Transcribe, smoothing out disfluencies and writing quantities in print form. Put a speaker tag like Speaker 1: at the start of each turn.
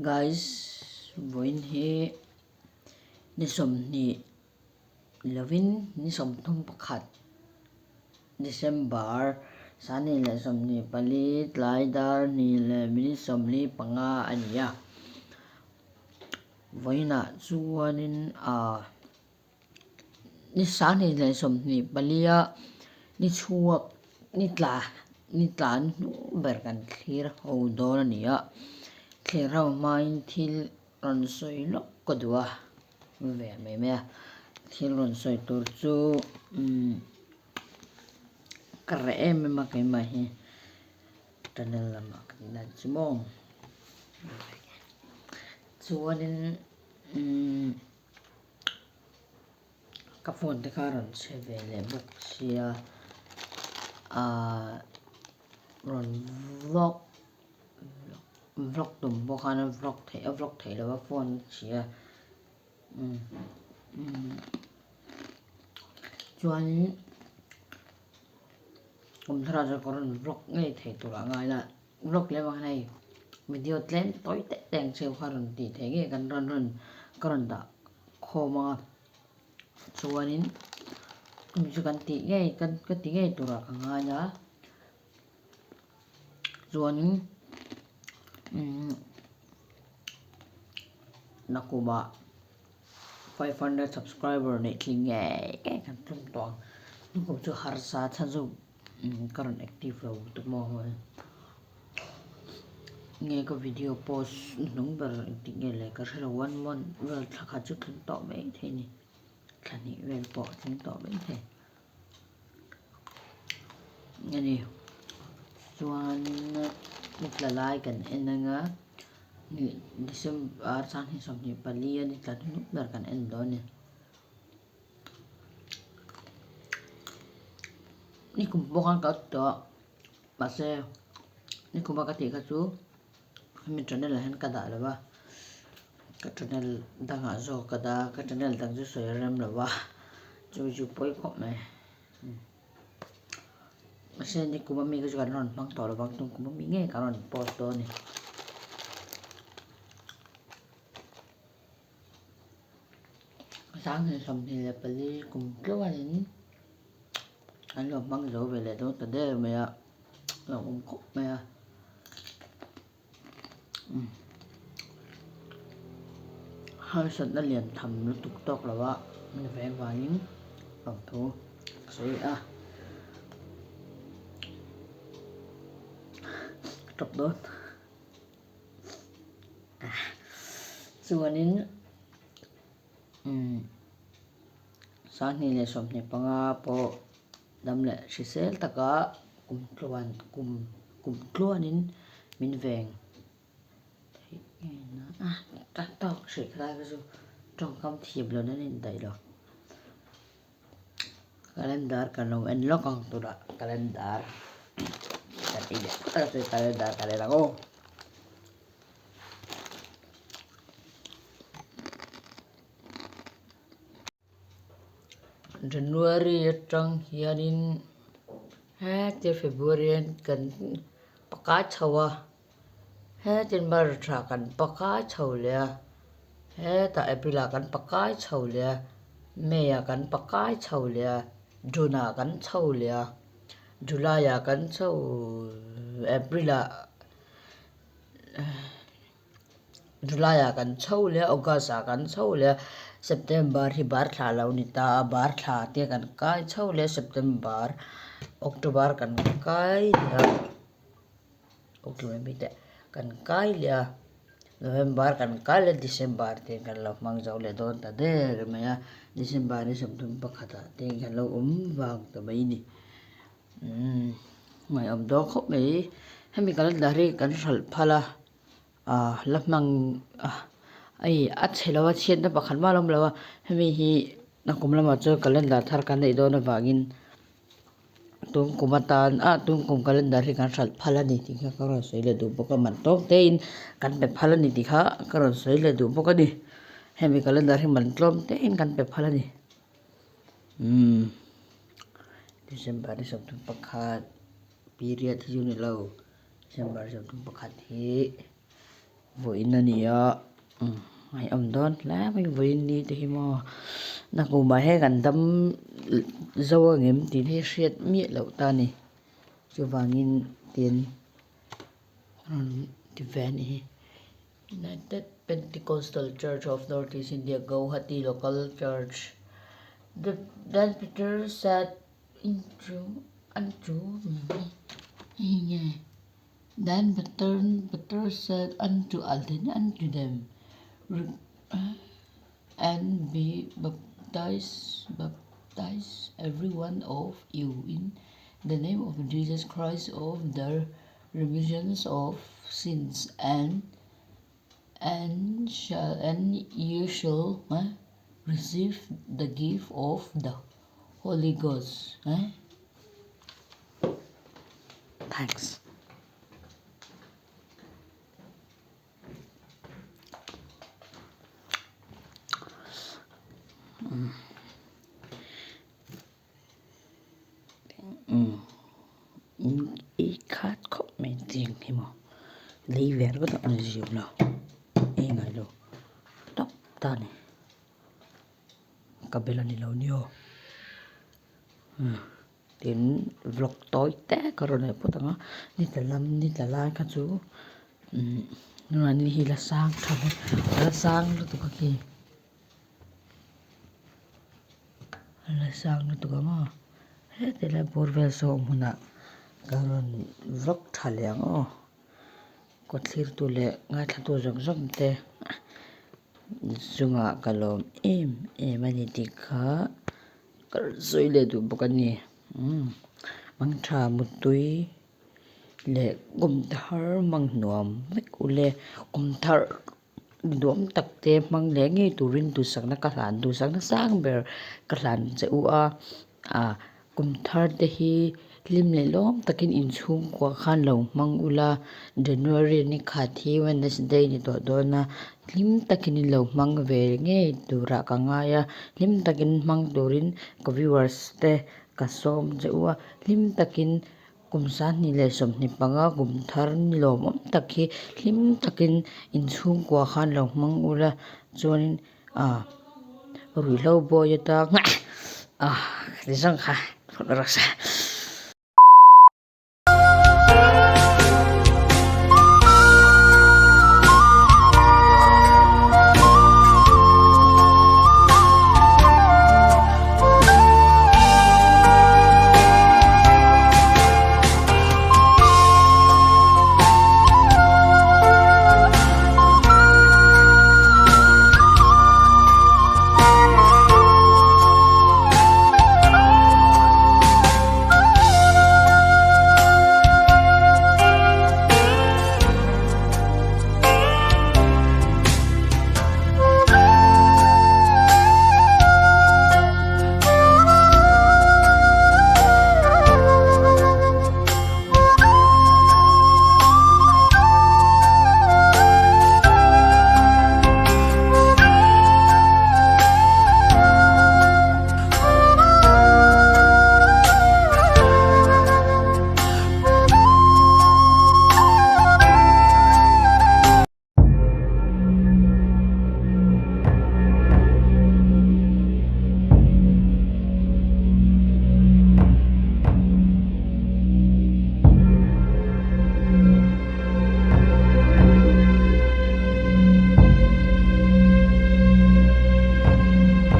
Speaker 1: guys voin hi ni som ni lovin ni som thum pakhat December sani le som ni pali tlai dar ni le mini som li panga ania voina chuanin ni sani le som ni palia ni chuak ni tlan ber kan thlir ho don ania thlir ho main thil ron soi lok kodua ve me me thil ron soi tur chu kare em ma kai ma hi tunnel lama kan chimong chuanin ka phone te kha ron che ve le buk sia ron vlog tum bokana vlog thei lo phone sia chuanin Kumthar cho con vlog ngei thei tura ngai la vlog le bang này video tlen tối tệ teng seo kharon ti thei nge kan ron da khoma chuanin mi chu kan ti nge kan ti nge tura ngai la chuanin nakuma 500 subscriber ne thling nge kan tum tong nu chu har sa tha zu karon active lo tu mo nghe có video post nung ber ti nge le ka hlo 1 month wel thakha chu thun to mai the ni thani wel po thun to mai the ani chuan muk la lai kan enanga ni December san hi som ni pali ani tlan nuk ber kan en do ni ni kum bokan ka to ba se ni kum ba ka ti ka chu mi channel la hen ka da la ba ka channel dang a zo ka da ka channel dang ju soi ram la ba chu poi khop mai ma se ni kum mi ka ju kan ron mang to la bang tum kum mi nge ka ron post do ni sáng thì som thì là pali kum tlo ani anh lo mang zo về le do ta de me ya lo khop me ya hai sân đã liền thầm nó tục tốc là vợ mình phải vào những phòng thủ sấy trọc đốt chuanin sáng nay là som ni panga po dam le sisel taka kum tluanin min veng cắt tóc sợi khai cái số trong không thiệp là nó nên đầy rồi calendar kan lo en lo kang tu da calendar kan ide ta se calendar kale go January atang hianin te February kan paka chawa ten bar tha kan paka chho le ta April kan paka chho le May kan paka chho le June kan chho le July kan chho April July kan chho le August kan chho le September hi bar tha lo ni ta bar tha te kan kai chho le September October kan kai le October mi te kan kai le November kan kai le December te kan lo mang zo le don ta de me ya December ni som tum pakhata te kan lo wang ta mai ni mai do khop mai hemi kan dari kan hral phala hmang ai chhelawa chen da pakhan ma lom lawa hemi hi nakum lama chu calendar thar kan nei do na wangin tum kumatan tum kum calendar hi kan hral phala ni ti kha ron soi le du boka man tok te in kan pe phala ni ti kha ron soi le du boka ni hemi calendar hi man tlom te in kan pe phala ni December ni som tum pakhat period hi ni lo December som tum pakhat hi với nó nè mày âm đón lá mấy với đi thì mà nó cũng mà hay gần tâm dâu nghiệm thì hay xét miết lậu ta này cho vàng in tiền thì về này United Pentecostal Church of Northeast India Guwahati Local Church. Then Peter said Then Peter said unto them, and be baptized every one of you in the name of Jesus Christ of the remissions of sins, and you shall receive the gift of the Holy Ghost. Thanks. I khát khóc mẹ tiền thì mà lấy về có tao ăn gì nào e ngày đâu tóc ta này cà bê là lâu nhiều đến vlog tối té cái rồi này bố tao đi tả lâm đi tả lai các chú nhưng mà đi là sang thật là sang nó tụi cái là sang nó tụi cái hết thì là bor về xong hôn ạ karon vlog thaliang ko thlir tu le nga thla tu jong jong te zunga kalom ani ti kha kal zoi le du bokani mang tha mutui le Kumthar mang nuam mek ule Kumthar duam takte mang le ngei turin tu sakna ka hlan tu sakna sang ber ka hlan che u Kumthar te hi lim le lom takin inchhung kwa khan lo mang ula January ni khathi Wednesday ni to dona lim takin lo mang ve nge dura ka nga ya lim takin mang durin ko viewers te ka som jewa lim takin kumsan ni le som ni panga Kumthar ni lom takhi lim takin inchhung kwa khan lo mang ula chuanin rui lo boy ta lisang kha raksa